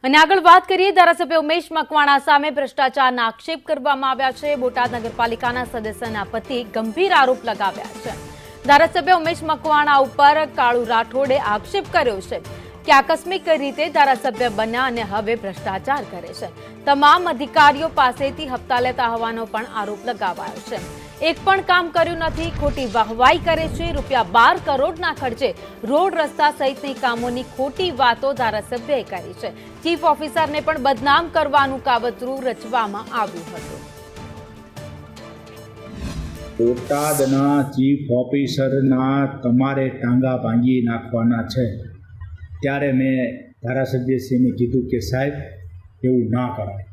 અને આગળ વાત કરીએ, ધારાસભ્ય ઉમેશ મકવાણા સામે ભ્રષ્ટાચારના આક્ષેપ કરવામાં આવ્યા છે। બોટાદ નગરપાલિકાના સદસ્યના પતિ ગંભીર આરોપ લગાવ્યા છે। ધારાસભ્ય ઉમેશ મકવાણા ઉપર કાળુ રાઠોડે આક્ષેપ કર્યો છે કે આકસ્મિક રીતે ધારાસભ્ય બન્યા અને હવે ભ્રષ્ટાચાર કરે છે। તમામ અધિકારીઓ પાસેથી હપ્તા લેતા હોવાનો પણ આરોપ લગાવાયો છે। એક પણ કામ કર્યું નથી, ખોટી વાહવાઈ કરે છે। ₹12 કરોડના ખર્ચે રોડ રસ્તા સહિતની કામોની ખોટી વાતો ધારાસભ્યએ કરી છે। ચીફ ઓફિસરને પણ બદનામ કરવાનું કાવતરું રચવામાં આવ્યું હતું। બોટાદના ચીફ ઓફિસરના તમારે ટાંગા ભાંગી નાખવાના છે। ત્યારે મેં ધારાસભ્યશ્રીને કીધું કે સાહેબ એવું ના કરાય।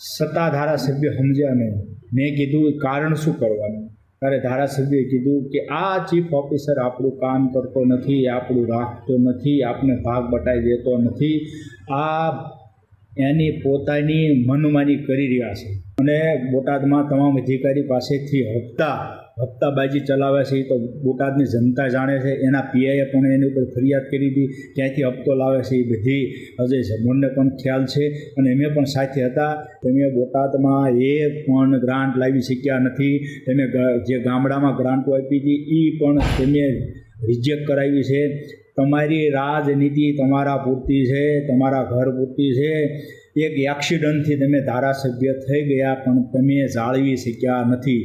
છતાં ધારાસભ્ય સમજ્યા નહીં। મેં કીધું કારણ શું કરવાનું? ત્યારે ધારાસભ્યએ કીધું કે આ ચીફ ઓફિસર આપણું કામ કરતો નથી, આપણું રાખતો નથી, આપને ભાગ બટાઈ દેતો નથી, આ એની પોતાની મનમાની કરી રહ્યા છે અને બોટાદમાં તમામ અધિકારી પાસેથી હપ્તાબાજી ચલાવે છે। તો બોટાદની જનતા જાણે છે। એના પીઆઈએ પણ એની ઉપર ફરિયાદ કરી હતી, ક્યાંથી હપ્તો લાવે છે એ બધી અજય જમોરને પણ ખ્યાલ છે અને અમે પણ સાથે હતા। તમે બોટાદમાં એક પણ ગ્રાન્ટ લાવી શક્યા નથી। તમે જે ગામડામાં ગ્રાન્ટો આપી હતી એ પણ તમે રિજેક્ટ કરાવી છે। તમારી રાજનીતિ તમારા પૂરતી છે, તમારા ઘર પૂરતી છે। એક એક્સિડન્ટથી તમે ધારાસભ્ય થઈ ગયા પણ તમે જાળવી શક્યા નથી।